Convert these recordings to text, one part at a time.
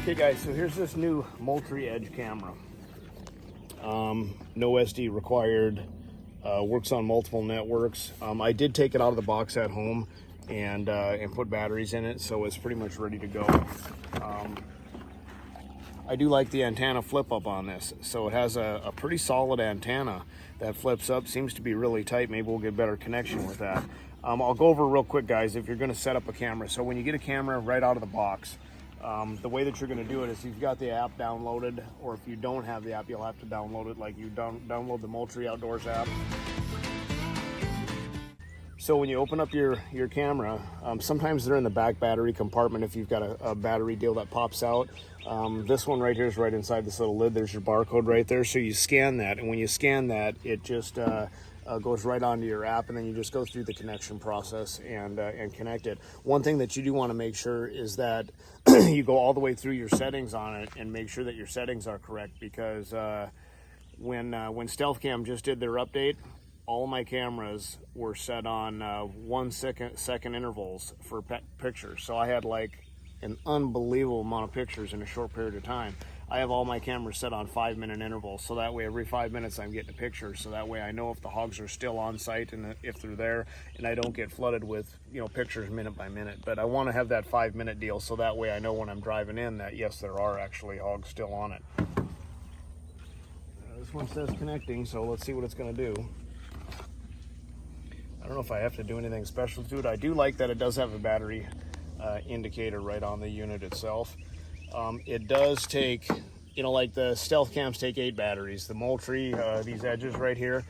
Okay guys, so here's this new Moultrie Edge camera. No SD required, works on multiple networks. I did take it out of the box at home and put batteries in it, so it's pretty much ready to go. I do like the antenna flip up on this. So it has a pretty solid antenna that flips up, seems to be really tight. Maybe we'll get better connection with that. I'll go over real quick guys, if you're gonna set up a camera. So when you get a camera right out of the box, the way that you're going to do it is you've got the app downloaded, or if you don't have the app, you'll have to download it. Like you download the Moultrie Outdoors app. So when you open up your camera, sometimes they're in the back battery compartment if you've got a battery deal that pops out. This one right here is right inside this little lid. There's your barcode right there. So you scan that, and when you scan that, it just goes right onto your app, and then you just go through the connection process and connect it. One thing that you do want to make sure is that you go all the way through your settings on it and make sure that your settings are correct, because when Stealth Cam just did their update, all of my cameras were set on 1 second intervals for pictures. So I had like an unbelievable amount of pictures in a short period of time. I have all my cameras set on 5-minute intervals, so that way every 5 minutes I'm getting a picture, so that way I know if the hogs are still on site and if they're there, and I don't get flooded with, you know, pictures minute by minute. But I want to have that 5-minute deal, so that way I know when I'm driving in that yes, there are actually hogs still on it. This one says connecting, so let's see what it's going to do. I don't know if I have to do anything special to it. I do like that it does have a battery indicator right on the unit itself. It does take, you know, like the Stealth Cams take 8 batteries. The Moultrie, these edges right here,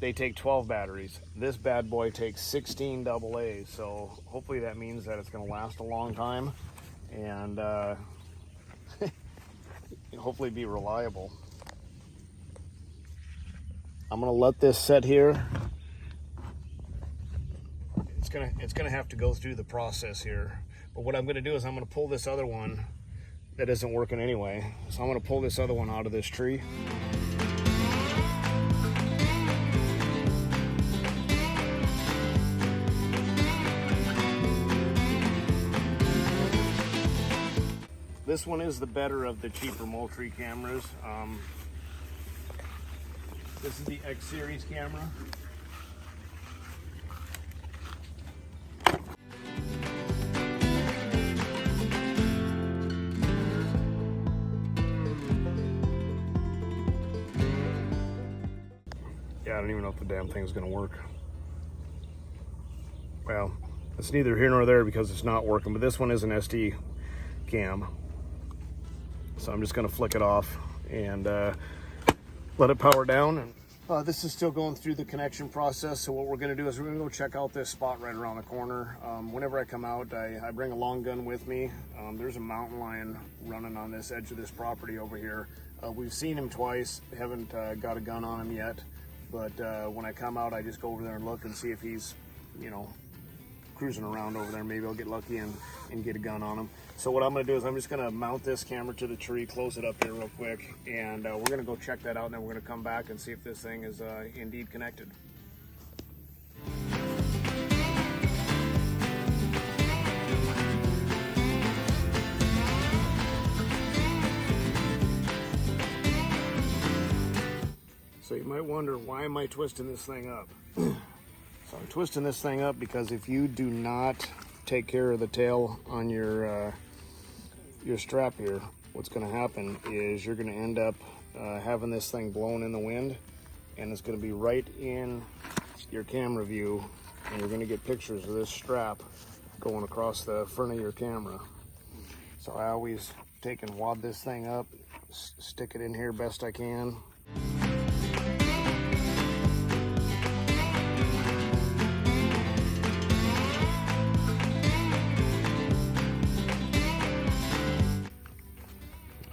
they take 12 batteries. This bad boy takes 16 AA, so hopefully that means that it's going to last a long time and hopefully be reliable. I'm going to let this set here. It's gonna have to go through the process here. But what I'm going to do is I'm going to pull this other one that isn't working anyway. So I'm going to pull this other one out of this tree. This one is the better of the cheaper Moultrie cameras. This is the X series camera. I don't even know if the damn thing's gonna work. Well, it's neither here nor there because it's not working, but this one is an SD cam. So I'm just gonna flick it off and let it power down. And this is still going through the connection process. So what we're gonna do is we're gonna go check out this spot right around the corner. Whenever I come out, I bring a long gun with me. There's a mountain lion running on this edge of this property over here. We've seen him twice, haven't got a gun on him yet. But when I come out, I just go over there and look and see if he's, you know, cruising around over there. Maybe I'll get lucky and get a gun on him. So what I'm going to do is I'm just going to mount this camera to the tree, close it up here real quick, and we're going to go check that out, and then we're going to come back and see if this thing is indeed connected. So you might wonder, why am I twisting this thing up? So I'm twisting this thing up because if you do not take care of the tail on your strap here, what's going to happen is you're going to end up having this thing blown in the wind, and it's going to be right in your camera view, and you're going to get pictures of this strap going across the front of your camera. So I always take and wad this thing up, stick it in here best I can.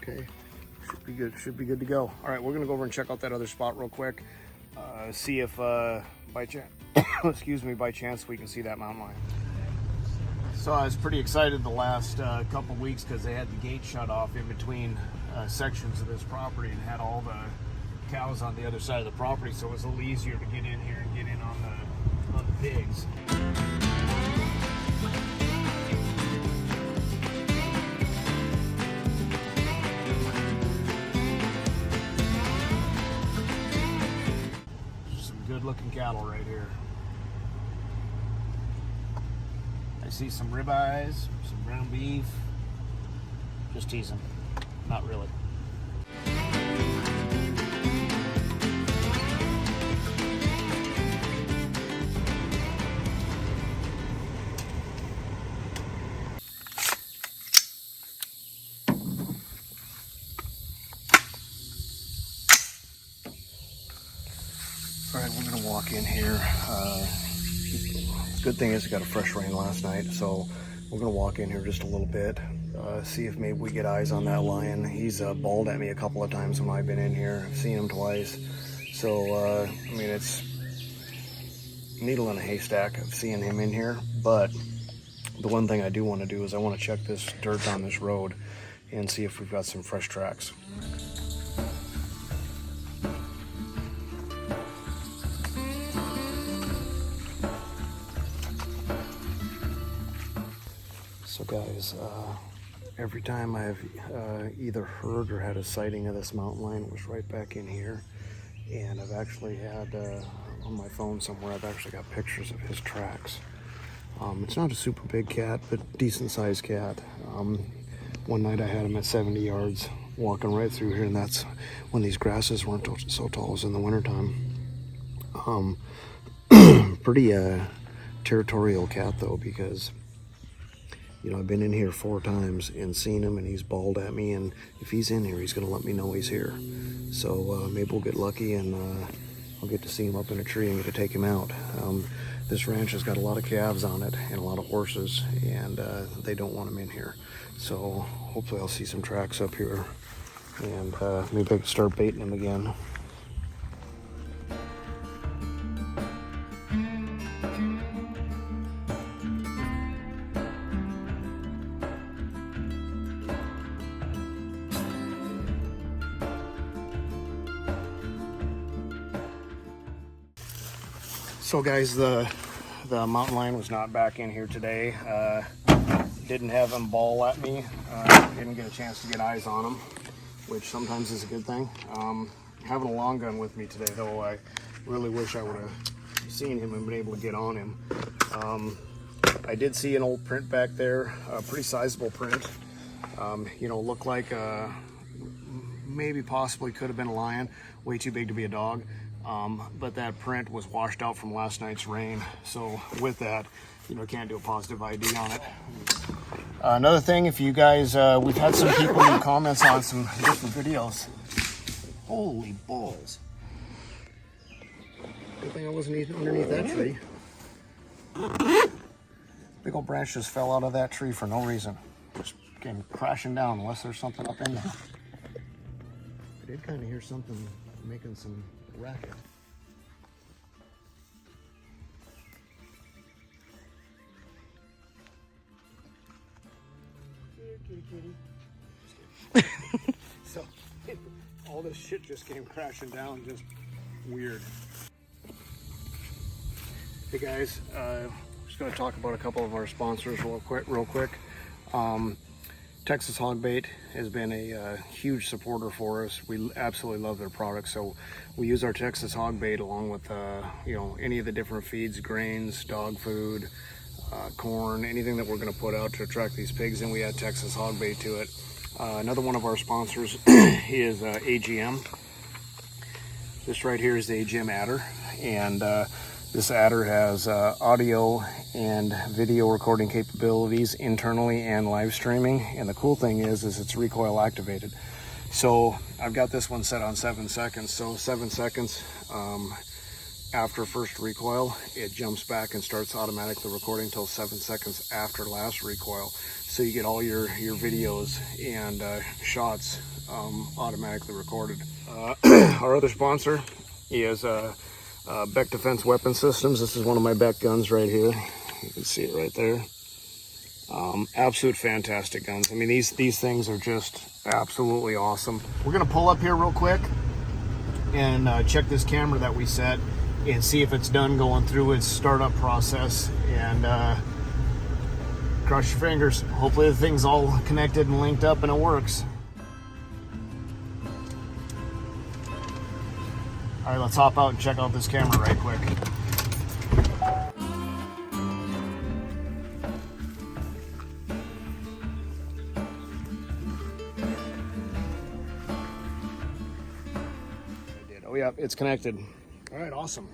Okay, should be good to go. All right, we're gonna go over and check out that other spot real quick. See if by chance, excuse me, by chance we can see that mountain lion. So I was pretty excited the last couple weeks because they had the gate shut off in between sections of this property and had all the cows on the other side of the property, so it was a little easier to get in here and get in on the pigs. looking cattle right here. I see some ribeyes, some ground beef. Just teasing. Not really. All right, we're gonna walk in here. Good thing is it got a fresh rain last night, so we're gonna walk in here just a little bit, see if maybe we get eyes on that lion. He's bawled at me a couple of times when I've been in here. I've seen him twice. So, I mean, it's needle in a haystack of seeing him in here, but the one thing I do want to do is I want to check this dirt on this road and see if we've got some fresh tracks. So guys, every time I've either heard or had a sighting of this mountain lion, it was right back in here. And I've actually had, on my phone somewhere, I've actually got pictures of his tracks. It's not a super big cat, but decent sized cat. One night I had him at 70 yards walking right through here, and that's when these grasses weren't so tall. It was in the wintertime. Pretty territorial cat though, because you know, I've been in here 4 times and seen him, and he's bawled at me, and if he's in here, he's gonna let me know he's here. So maybe we'll get lucky and I'll get to see him up in a tree and get to take him out. This ranch has got a lot of calves on it and a lot of horses, and they don't want him in here. So hopefully I'll see some tracks up here, and maybe I can start baiting him again. So guys, the mountain lion was not back in here today. Didn't have him bawl at me. Didn't get a chance to get eyes on him, which sometimes is a good thing. Having a long gun with me today though, I really wish I would have seen him and been able to get on him. I did see an old print back there, a pretty sizable print. You know, looked like maybe possibly could have been a lion, way too big to be a dog. But that print was washed out from last night's rain. So with that, you know, can't do a positive ID on it. Another thing, if you guys, we've had some people leave comments on some different videos. Holy balls. Good thing I wasn't underneath that tree. Big old branch just fell out of that tree for no reason. Just came crashing down unless there's something up in there. I did kind of hear something making some racket. So all this shit just came crashing down, just weird. Hey guys, just going to talk about a couple of our sponsors real quick. Texas Hog Bait has been a huge supporter for us. We absolutely love their products. So we use our Texas Hog Bait along with you know, any of the different feeds, grains, dog food, corn, anything that we're going to put out to attract these pigs, and we add Texas Hog Bait to it. Another one of our sponsors is AGM. This right here is the AGM adder, and this adder has audio and video recording capabilities internally and live streaming. And the cool thing is it's recoil activated. So I've got this one set on 7 seconds. So 7 seconds after first recoil, it jumps back and starts automatically recording until 7 seconds after last recoil. So you get all your videos and shots automatically recorded. Our other sponsor is Beck Defense Weapon Systems. This is one of my Beck guns right here. You can see it right there. Absolute fantastic guns. I mean, these things are just absolutely awesome. We're gonna pull up here real quick and check this camera that we set and see if it's done going through its startup process, and cross your fingers. Hopefully the thing's all connected and linked up and it works. All right, let's hop out and check out this camera right quick. Oh yeah, it's connected. All right, awesome.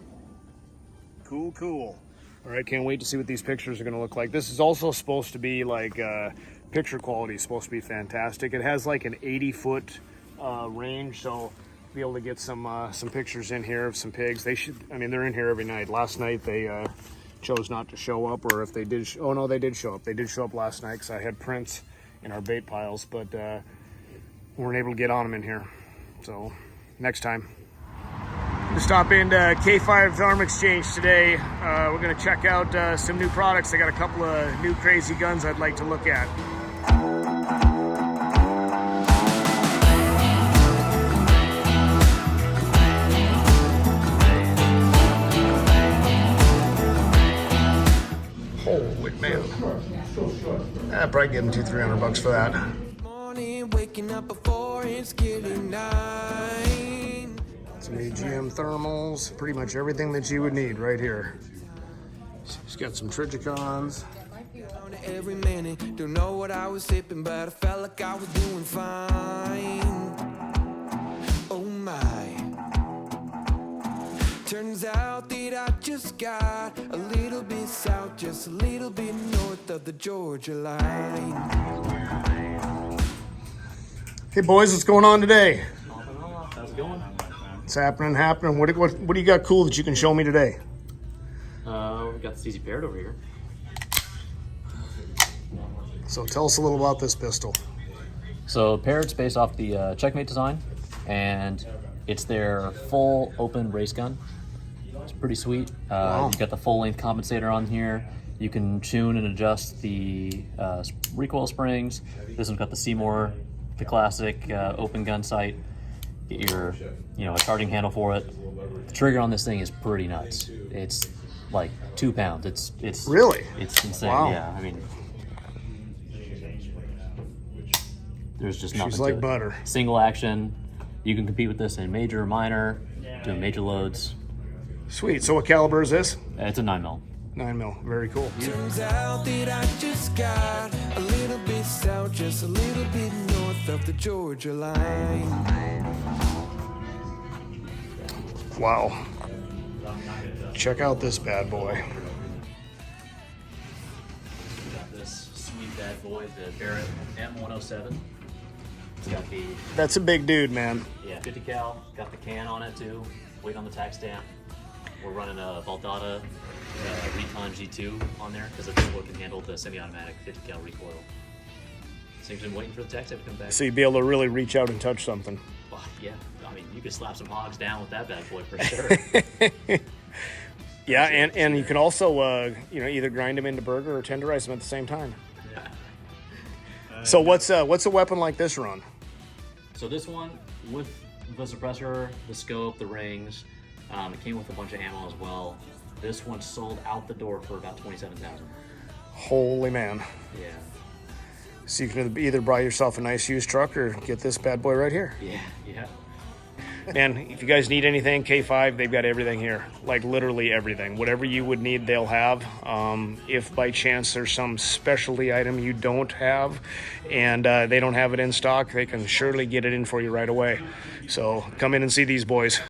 Cool, cool. All right, can't wait to see what these pictures are gonna look like. This is also supposed to be like, picture quality is supposed to be fantastic. It has like an 80-foot range, so be able to get some pictures in here of some pigs. They should, I mean, they're in here every night. Last night they chose not to show up, or if they did, oh no, they did show up. They did show up last night because I had prints in our bait piles, but weren't able to get on them in here. So next time. To stop into K5 Arm Exchange today. We're going to check out some new products. They got a couple of new crazy guns I'd like to look at. Holy man. I'd probably give them $200-300 for that. Morning, waking up before it's getting night. Some AGM thermals, pretty much everything that you would need right here. She's got some Trigicons. Every minute, don't know what I was sipping, but I felt like I was doing fine. Oh my. Turns out that I just got a little bit south, just a little bit north of the Georgia line. Hey boys, what's going on today? How's it going? It's happening. What do you got cool that you can show me today? We've got the CZ Parot over here. So tell us a little about this pistol. So Parrot's based off the Checkmate design, and it's their full open race gun. It's pretty sweet. Wow. You've got the full length compensator on here. You can tune and adjust the recoil springs. This one's got the Seymour, the classic open gun sight. Get your, a charging handle for it. The trigger on this thing is pretty nuts. It's like 2 pounds. It's really, it's insane. Wow. Yeah, I mean, there's just nothing. She's like to butter. It. Single action. You can compete with this in major or minor, doing major loads. Sweet. So what caliber is this? It's a 9mm. 9mm. Very cool. Turns out that I just got a little bit south, just a little bit north of the Georgia line. Wow. Check out this bad boy. We got this sweet bad boy, the Barret M107. It's got the That's a big dude, man. 50 cal. Got the can on it too. Weight on the tax stamp. We're running a Baldata Recon G2 on there because the turbo can handle the semi-automatic 50 cal recoil. So you've been waiting for the tax stamp to come back. So you'd be able to really reach out and touch something. Well, yeah, I mean, you could slap some hogs down with that bad boy for sure. Yeah, and you can also either grind them into burger or tenderize them at the same time. Yeah. So what's a weapon like this run? So this one with the suppressor, the scope, the rings, it came with a bunch of ammo as well. This one sold out the door for about $27,000. Holy man. Yeah. So you can either buy yourself a nice used truck or get this bad boy right here. Yeah, yeah. And if you guys need anything, K5, they've got everything here. Like literally everything. Whatever you would need, they'll have. If by chance there's some specialty item you don't have and they don't have it in stock, they can surely get it in for you right away. So come in and see these boys.